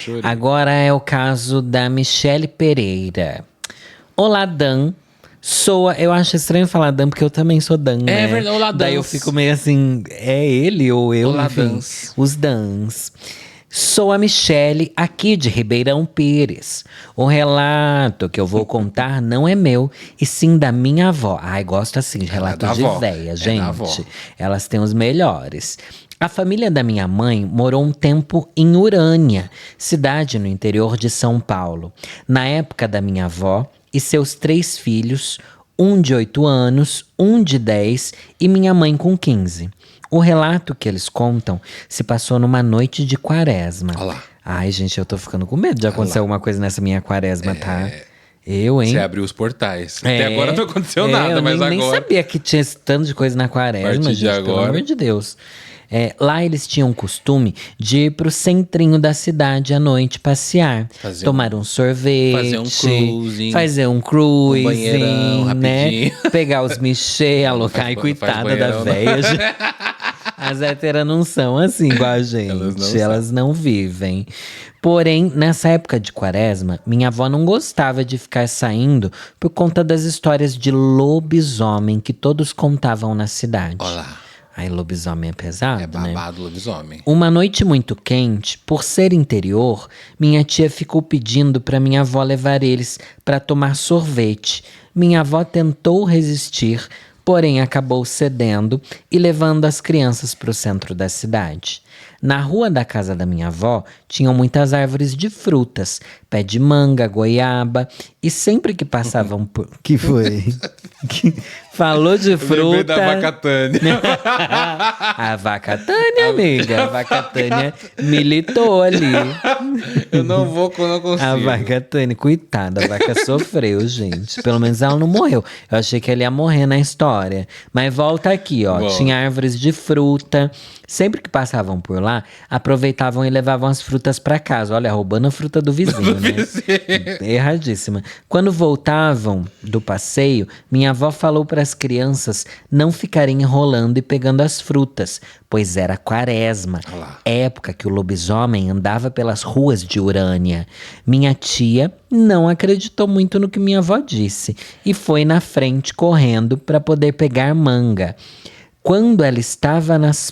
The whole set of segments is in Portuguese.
Chorei. Agora é o caso da Michele Pereira. Olá, Dan. Eu acho estranho falar Dan, porque eu também sou Dan, né? É verdade, olá, Daí eu Dans. fico meio assim, é ele ou eu, Olá, enfim. Dans. Os Dans. Sou a Michele, aqui de Ribeirão Pires. O relato que eu vou contar não é meu, e sim da minha avó. Ai, gosto assim de relato da de avó. véia, É gente. da avó. Elas têm os melhores. A família da minha mãe morou um tempo em Urânia, cidade no interior de São Paulo. Na época da minha avó e seus 3 filhos, um de 8 anos, um de 10 e minha mãe com 15. O relato que eles contam se passou numa noite de quaresma. Olha lá. Ai, gente, eu tô ficando com medo de acontecer alguma coisa nessa minha quaresma, tá? Eu, hein? Você abriu os portais. Até agora não aconteceu nada, eu mas nem agora. sabia que tinha esse tanto de coisa na quaresma, partir de gente, pelo agora. amor de Deus. Lá eles tinham o costume de ir pro centrinho da cidade à noite passear. Tomar um sorvete. fazer um cruising. Fazer um cruising, Um banheirão, né? rapidinho. Pegar os michê, alocar. Ai, faz coitada da banheirão, né? véia. As héteras não são assim igual a gente. Elas não são. Elas não vivem. Porém, nessa época de quaresma, minha avó não gostava de ficar saindo por conta das histórias de lobisomem que todos contavam na cidade. Olha lá. Ai, lobisomem é pesado, É né? babado lobisomem. Uma noite muito quente, por ser interior, minha tia ficou pedindo para minha avó levar eles para tomar sorvete. Minha avó tentou resistir, porém acabou cedendo e levando as crianças para o centro da cidade. Na rua da casa da minha avó, tinham muitas árvores de frutas, pé de manga, goiaba, e sempre que passavam por... Que foi? Falou de Lembrei fruta... da vaca Tânia. A vaca Tânia, amiga. A vaca Tânia militou ali. Eu não consigo. A vaca Tânia, coitada, a vaca sofreu, gente. Pelo menos ela não morreu. Eu achei que ela ia morrer na história. Mas volta aqui, ó. Bom. Tinha árvores de fruta. Sempre que passavam por lá, aproveitavam e levavam as frutas pra casa. Olha, roubando a fruta do vizinho, né? Erradíssima. Quando voltavam do passeio, minha avó falou para as crianças não ficarem enrolando e pegando as frutas, pois era quaresma, Olha lá. época que o lobisomem andava pelas ruas de Urânia. Minha tia não acreditou muito no que minha avó disse e foi na frente correndo para poder pegar manga. Quando ela estava nas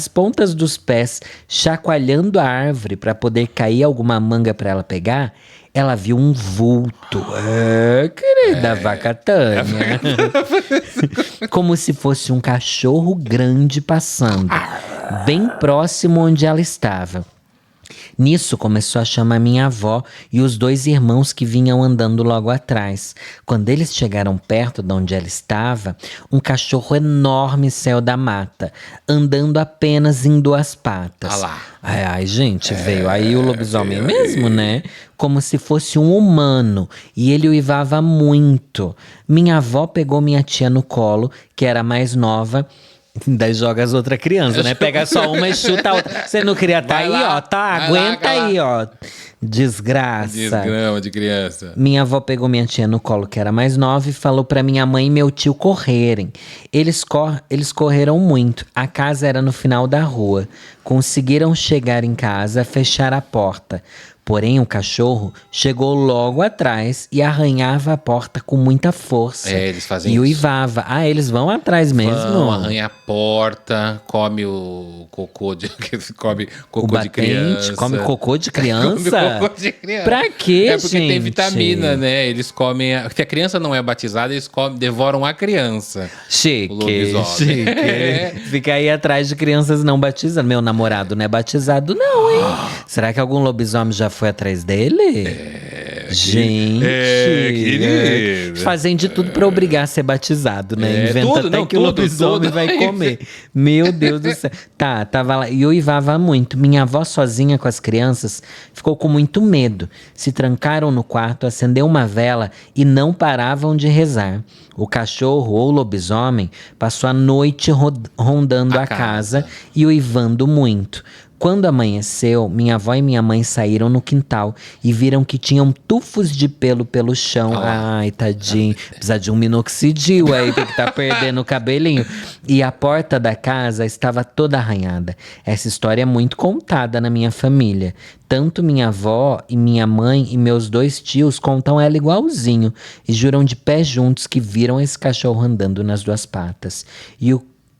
pontas dos pés, chacoalhando a árvore para poder cair alguma manga para ela pegar, ela viu um vulto. Querida vaca Tânia. Como se fosse um cachorro grande passando, bem próximo onde ela estava. Nisso começou a chamar minha avó e os 2 irmãos que vinham andando logo atrás. Quando eles chegaram perto de onde ela estava, um cachorro enorme saiu da mata, andando apenas em 2 patas. Ah lá. Ai, gente, veio aí o lobisomem mesmo, né? Como se fosse um humano, e ele uivava muito. Minha avó pegou minha tia no colo, que era mais nova. Daí joga as outras crianças, né? Pega só uma e chuta a outra. Você não queria estar aí, lá, ó? Tá, vai aguenta lá, aí, ó. Desgraça. Desgrama de criança. Minha avó pegou minha tia no colo, que era mais nova, e falou pra minha mãe e meu tio correrem. Eles correram muito. A casa era no final da rua. Conseguiram chegar em casa, fechar a porta. Porém, o cachorro chegou logo atrás e arranhava a porta com muita força. Eles fazem e isso. uivava. Ah, eles vão atrás mesmo. Vão, arranha a porta, come o cocô de... come cocô O de batente, criança. come cocô de criança? Come cocô de criança. Pra quê, É porque tem gente? vitamina, né? Eles comem... Porque a criança não é batizada, eles devoram a criança. Chique, O lobisomem. chique. É. Fica aí atrás de crianças não batizadas. Meu namorado não é batizado não, hein? Será que algum lobisomem já foi atrás dele? Gente. Querido. Fazem de tudo pra obrigar a ser batizado, né? Inventa tudo, até não, que o tudo, lobisomem tudo. vai comer. Meu Deus do céu. Tá, tava lá. E eu uivava muito. Minha avó sozinha com as crianças ficou com muito medo. Se trancaram no quarto, acendeu uma vela e não paravam de rezar. O cachorro ou lobisomem passou a noite rondando a casa e uivando muito. Quando amanheceu, minha avó e minha mãe saíram no quintal e viram que tinham tufos de pelo chão. Ai, tadinho. Precisa de um minoxidil aí, porque tá perdendo o cabelinho. E a porta da casa estava toda arranhada. Essa história é muito contada na minha família. Tanto minha avó e minha mãe e meus 2 tios contam ela igualzinho. E juram de pé juntos que viram esse cachorro andando nas 2 patas.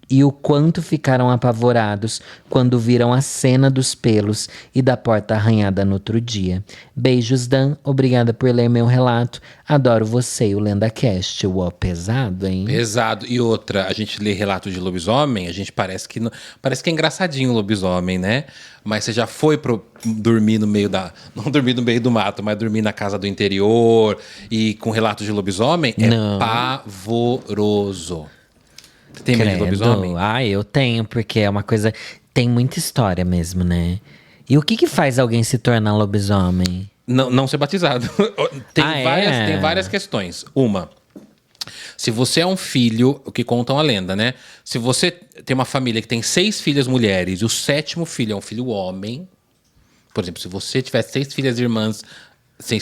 E o quanto ficaram apavorados quando viram a cena dos pelos e da porta arranhada no outro dia. Beijos, Dan. Obrigada por ler meu relato. Adoro você e o LendaCast. Uó, pesado, hein? Pesado. E outra, a gente lê relato de lobisomem, a gente parece que é engraçadinho o lobisomem, né? Mas você já foi dormir no meio da... Não dormir no meio do mato, mas dormir na casa do interior e com relatos de lobisomem? Não. É pavoroso. Você tem medo de lobisomem? Ah, eu tenho, porque é uma coisa... Tem muita história mesmo, né? E o que faz alguém se tornar lobisomem? Não ser batizado. Tem várias questões. Uma, se você é um filho, o que contam a lenda, né? Se você tem uma família que tem 6 filhas mulheres e o 7º filho é um filho homem, por exemplo, se você tivesse 6 filhas irmãs, Sim.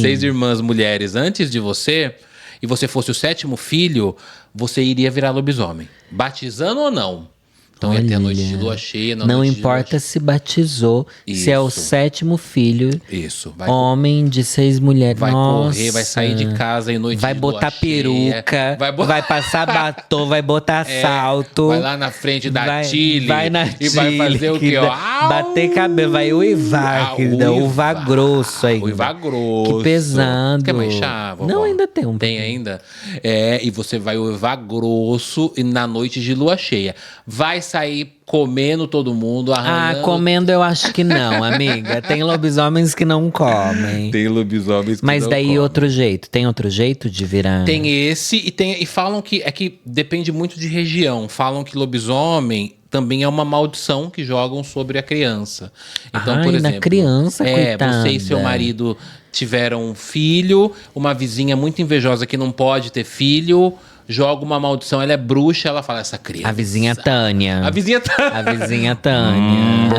6 irmãs mulheres antes de você, e você fosse o 7º filho, você iria virar lobisomem. Batizando ou não? Então ia ter a noite de lua cheia. Não importa se batizou, se é o 7º filho. Isso. Homem de 6 mulheres. Vai Nossa. correr, vai sair de casa em noite de lua cheia. Vai botar peruca, vai passar batom, vai botar salto. Vai lá na frente da Chile. Vai na e vai fazer o quê? Ó? Bater cabelo, vai uivar, querida. Uivar grosso aí. Uivar grosso. Que pesado. Quer mais chá, vovó? Não, ainda tem um. Tem ainda? E você vai uivar grosso e na noite de lua cheia. Vai sair comendo todo mundo, arranhando. Comendo eu acho que não, amiga. Tem lobisomens que não comem. Tem lobisomens que Mas não daí comem. outro jeito. Tem outro jeito de virar? Tem esse e falam que depende muito de região. Falam que lobisomem também é uma maldição que jogam sobre a criança. Então, por exemplo, na criança, coitada. Você e seu marido tiveram um filho, uma vizinha muito invejosa que não pode ter filho, joga uma maldição, ela é bruxa, ela fala, essa criança... A vizinha Tânia. A vizinha Tânia. A vizinha Tânia.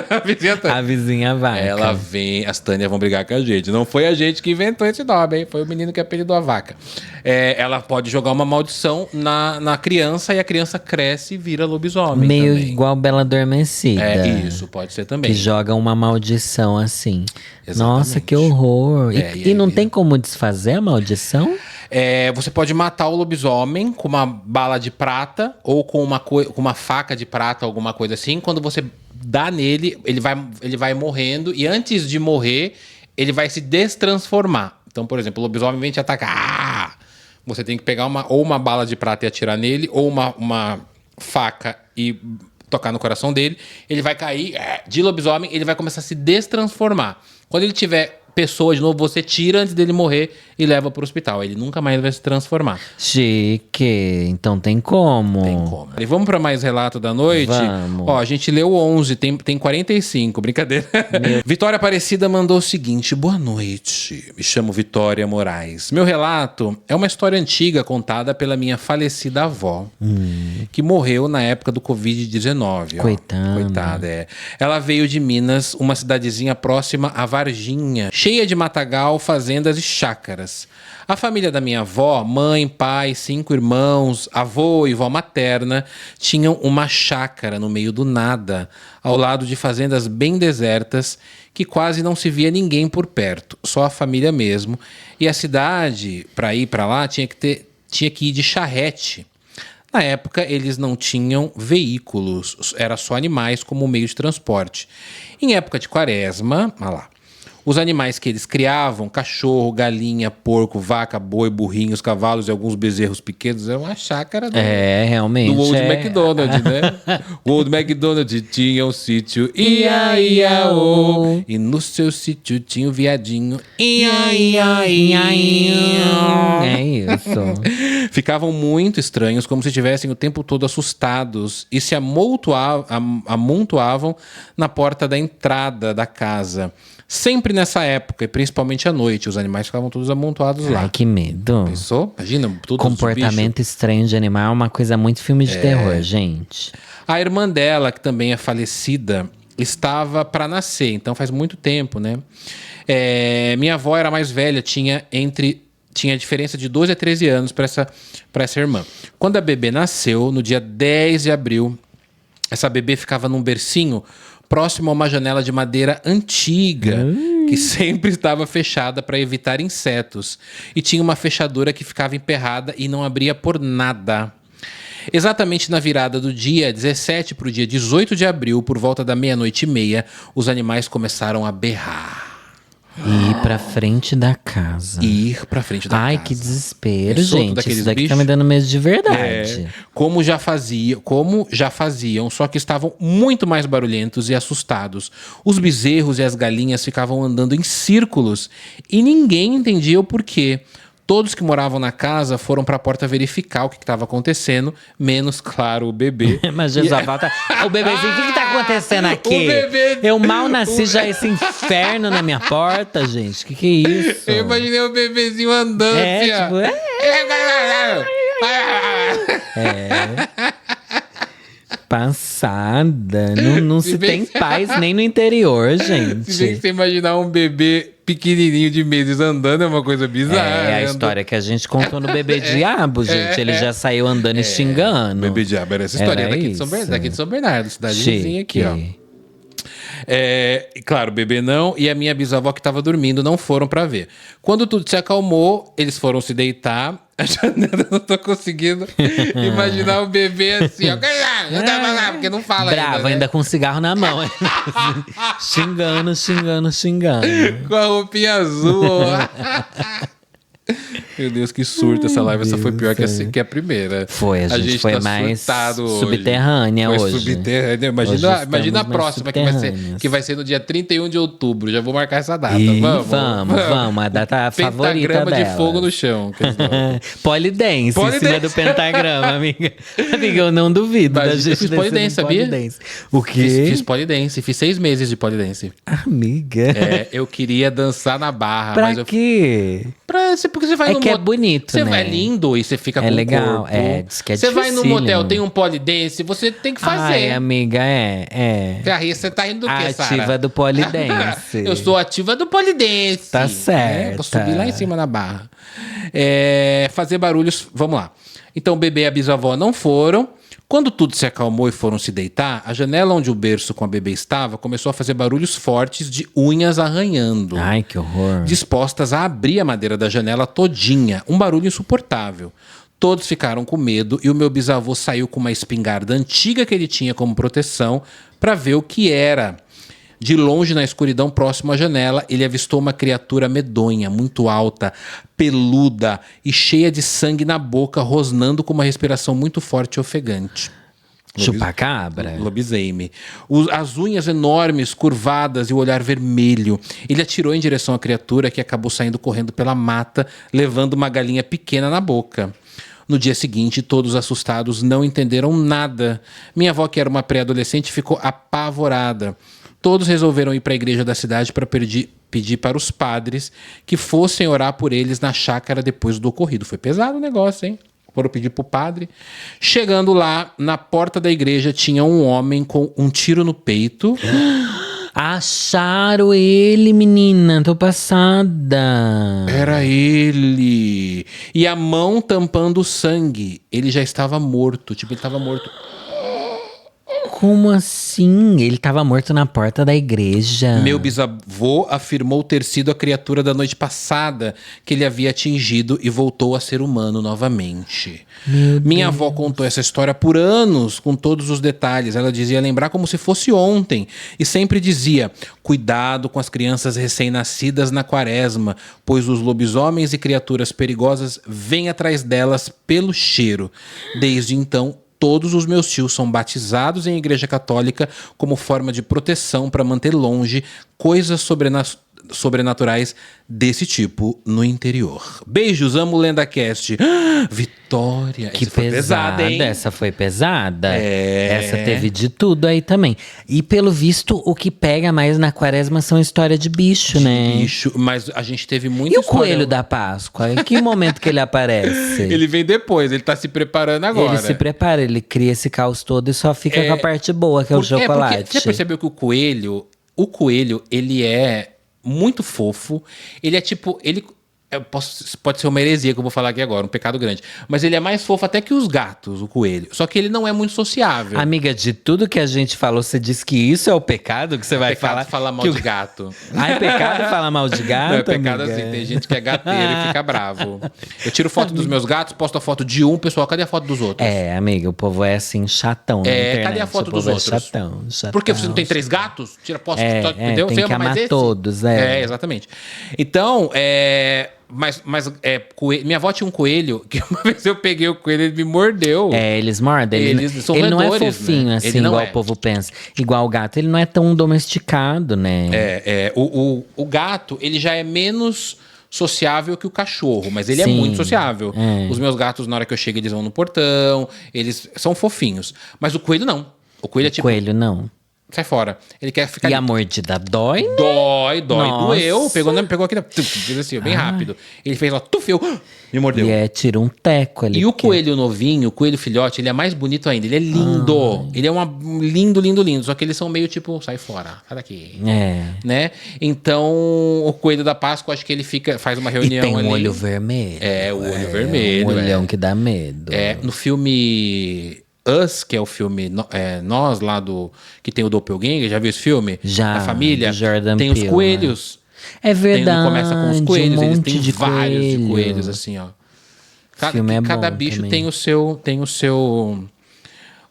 A vizinha Tânia. A vizinha vaca. Ela vem, as Tânias vão brigar com a gente. Não foi a gente que inventou esse nome, hein? Foi o menino que apelidou a vaca. Ela pode jogar uma maldição na criança e a criança cresce e vira lobisomem. Meio também. igual Bela Adormecida. Isso, pode ser também. Que joga uma maldição assim. Exatamente. Nossa, que horror. E não aí tem como desfazer a maldição? Você pode matar o lobisomem com uma bala de prata ou com uma faca de prata, alguma coisa assim. Quando você dá nele, ele vai morrendo e antes de morrer, ele vai se destransformar. Então, por exemplo, o lobisomem vem te atacar. Você tem que pegar uma bala de prata e atirar nele, ou uma faca e tocar no coração dele. Ele vai cair de lobisomem, ele vai começar a se destransformar. Quando ele tiver pessoa de novo, você tira antes dele morrer e leva pro hospital. Ele nunca mais vai se transformar. Chique. Então tem como. Tem como. E vamos para mais relato da noite? Vamos. Ó, a gente leu 11, tem 45, brincadeira. Vitória Aparecida mandou o seguinte: boa noite, me chamo Vitória Moraes. Meu relato é uma história antiga contada pela minha falecida avó, que morreu na época do Covid-19. Coitada, Ela veio de Minas, uma cidadezinha próxima a Varginha, cheia de matagal, fazendas e chácaras. A família da minha avó, mãe, pai, 5 irmãos, avô e vó materna, tinham uma chácara no meio do nada, ao lado de fazendas bem desertas, que quase não se via ninguém por perto, só a família mesmo. E a cidade, para ir para lá, tinha que ir de charrete. Na época, eles não tinham veículos, era só animais como meio de transporte. Em época de quaresma, olha lá, os animais que eles criavam, cachorro, galinha, porco, vaca, boi, burrinhos, cavalos e alguns bezerros pequenos, era uma chácara realmente. do Old McDonald, né? O Old McDonald tinha um sítio, ia, ia, oh, e no seu sítio tinha um viadinho, ia, ia, ia, ia. É isso. Ficavam muito estranhos, como se estivessem o tempo todo assustados e se amontoavam na porta da entrada da casa, sempre sempre nessa época, e principalmente à noite. Os animais ficavam todos amontoados lá. Ai, que medo. Pensou? Imagina, tudo Comportamento estranho de animal é uma coisa muito filme de terror, gente. A irmã dela, que também é falecida, estava para nascer, então faz muito tempo, né? Minha avó era mais velha, tinha diferença de 12 a 13 anos para essa irmã. Quando a bebê nasceu, no dia 10 de abril, essa bebê ficava num bercinho próximo a uma janela de madeira antiga, que sempre estava fechada para evitar insetos. E tinha uma fechadura que ficava emperrada e não abria por nada. Exatamente na virada do dia 17 para o dia 18 de abril, por volta da 00:30, os animais começaram a berrar. Ir pra frente da casa. Ir pra frente da casa. Ai, que desespero, Pensou gente. daqueles Isso daqui bichos? tá me dando medo de verdade. Como já faziam, só que estavam muito mais barulhentos e assustados. Os bezerros e as galinhas ficavam andando em círculos e ninguém entendia o porquê. Todos que moravam na casa foram para a porta verificar o que estava acontecendo, menos, claro, o bebê. Mas Jesus, volta. O bebezinho, o que tá acontecendo aqui? O bebê- Eu mal nasci, já esse inferno na minha porta, gente. Que é isso? Eu imaginei o bebezinho andando, fia. Tipo, passada. Não se tem paz nem no interior, Se bem que gente. você imaginar um bebê pequenininho de meses andando é uma coisa bizarra. É a né? história que a gente contou no Bebê Diabo, gente. Ele já saiu andando e xingando. Bebê diabo era essa história Era daqui de, isso. daqui de São Bernardo, cidadezinha aqui, ó. Chique. E claro, o bebê não e a minha bisavó que estava dormindo não foram para ver. Quando tudo se acalmou, eles foram se deitar. A janela, não tô conseguindo imaginar o bebê assim, ó. Porque não fala Bravo, ainda, né? com cigarro na mão. xingando. Com a roupinha azul. ó. Meu Deus, que surto essa live. Essa foi pior que a primeira. Foi, a gente foi tá mais surtado hoje. subterrânea Foi hoje. subterrânea. Hoje Imagina a estamos mais próxima, que vai ser no dia 31 de outubro. Já vou marcar essa data. Ih, Vamos. a data favorita Pentagrama dela. de fogo no chão. Polidense em Polidense. cima do pentagrama, amiga. Amiga, eu não duvido Mas da eu gente fiz descer polidense, no sabia? polidense. O quê? Fiz polidense. Fiz 6 meses de polidense. Amiga. Eu queria dançar na barra. Pra mas eu quê? Porque você vai É no que é motel. bonito, Você né? vai lindo e você fica É com legal, o corpo. diz que é Você vai no dificílimo. motel, tem um polidense, você tem que fazer. Ai, amiga, é. Você tá rindo do quê, Sara? Ativa do polidense. Eu sou ativa do polidense. Tá certa. Vou subir lá em cima na barra. Fazer barulhos, vamos lá. Então o bebê e a bisavó não foram. Quando tudo se acalmou e foram se deitar, a janela onde o berço com a bebê estava começou a fazer barulhos fortes de unhas arranhando. Ai, que horror. Dispostas a abrir a madeira da janela todinha. Um barulho insuportável. Todos ficaram com medo e o meu bisavô saiu com uma espingarda antiga que ele tinha como proteção para ver o que era. De longe, na escuridão próximo à janela, ele avistou uma criatura medonha, muito alta, peluda e cheia de sangue na boca, rosnando com uma respiração muito forte e ofegante. Chupacabra? Lobisomem. As unhas enormes, curvadas e o olhar vermelho. Ele atirou em direção à criatura que acabou saindo correndo pela mata, levando uma galinha pequena na boca. No dia seguinte, todos assustados não entenderam nada. Minha avó, que era uma pré-adolescente, ficou apavorada. Todos resolveram ir para a igreja da cidade para pedir para os padres que fossem orar por eles na chácara depois do ocorrido. Foi pesado o negócio, hein? Foram pedir pro padre. Chegando lá, na porta da igreja, tinha um homem com um tiro no peito. Acharam ele, menina. Tô passada. Era ele. E a mão tampando o sangue. Ele já estava morto. Tipo, ele estava morto. Como assim? Ele tava morto na porta da igreja. Meu bisavô afirmou ter sido a criatura da noite passada que ele havia atingido e voltou a ser humano novamente. Minha avó contou essa história por anos, com todos os detalhes. Ela dizia lembrar como se fosse ontem. E sempre dizia, cuidado com as crianças recém-nascidas na quaresma, pois os lobisomens e criaturas perigosas vêm atrás delas pelo cheiro. Desde então, todos os meus tios são batizados em igreja católica como forma de proteção para manter longe coisas sobrenaturais desse tipo no interior. Beijos, amo o LendaCast. Vitória, Que essa foi pesada, hein? essa foi pesada. É. Essa teve de tudo aí também. E pelo visto, o que pega mais na quaresma são história de bicho, né? Bicho, mas a gente teve muita E o história. coelho da Páscoa? Em que momento que ele aparece? Ele vem depois, ele tá se preparando agora. Ele se prepara, ele cria esse caos todo e só fica com a parte boa, que é o chocolate. Porque você percebeu que o coelho, ele é muito fofo. Ele é tipo, pode ser uma heresia que eu vou falar aqui agora, um pecado grande. Mas ele é mais fofo até que os gatos, o coelho. Só que ele não é muito sociável. Amiga, de tudo que a gente falou, você disse que isso é o pecado que você vai falar? Falar mal de gato. Ah, é pecado falar mal de gato, Não, é pecado amiga? assim, tem gente que é gateiro e fica bravo. Eu tiro foto dos meus gatos, posto a foto de um, pessoal, cadê a foto dos outros? É, amiga, o povo é assim, chatão na internet. Cadê a foto o dos povo outros? É chatão. Por que você não tem 3 gatos? Tira posto, entendeu? tem Você que ama mais amar esse? todos, exatamente. Então, minha avó tinha um coelho, que uma vez eu peguei o coelho, ele me mordeu. Eles mordem. Eles são ele não é roedores, fofinho, né? assim, Ele não igual é. o povo pensa. Igual o gato, ele não é tão domesticado, né? O gato, ele já é menos sociável que o cachorro, mas ele é Sim, muito sociável. é. Os meus gatos, na hora que eu chego, eles vão no portão, eles são fofinhos. Mas o coelho não. O coelho é tipo, Coelho, não. sai fora. Ele quer ficar E ali. a mordida dói, né? Dói, Nossa. doeu. Pegou aquele. Fez assim, bem rápido. Ele fez, ó, tufeu, me mordeu. E tira um teco ali. E o porque- coelho novinho, o coelho filhote, ele é mais bonito ainda. Ele é lindo. Ele é lindo, lindo, lindo. Só que eles são meio tipo, sai fora, sai daqui. É. Né? Então, o coelho da Páscoa, acho que ele faz uma E reunião tem um ali. olho vermelho. É, o olho vermelho, Um olhão é. que dá medo. No filme Us, que é o filme Nós, lá que tem o Doppelganger, já viu esse filme? Já, Da família. do Jordan tem os Peele, coelhos. É verdade. Começa com os coelhos, um eles monte têm de vários de coelho. coelhos, assim, ó. filme é Cada bom bicho também. tem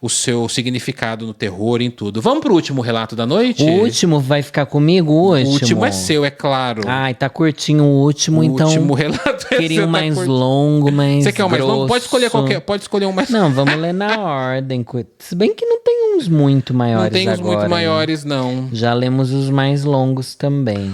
o seu significado no terror, em tudo. Vamos pro último relato da noite? O último vai ficar comigo? O último? O último é seu, é claro. Ai, tá curtinho o último, então. O último relato é Queria seu, um tá mais curto. longo, mais Você quer um mais longo? Pode escolher grosso. pode escolher um mais Não, vamos ler na ordem. Se bem que não tem uns muito maiores Não tem uns agora, muito hein? maiores, não. Já lemos os mais longos também.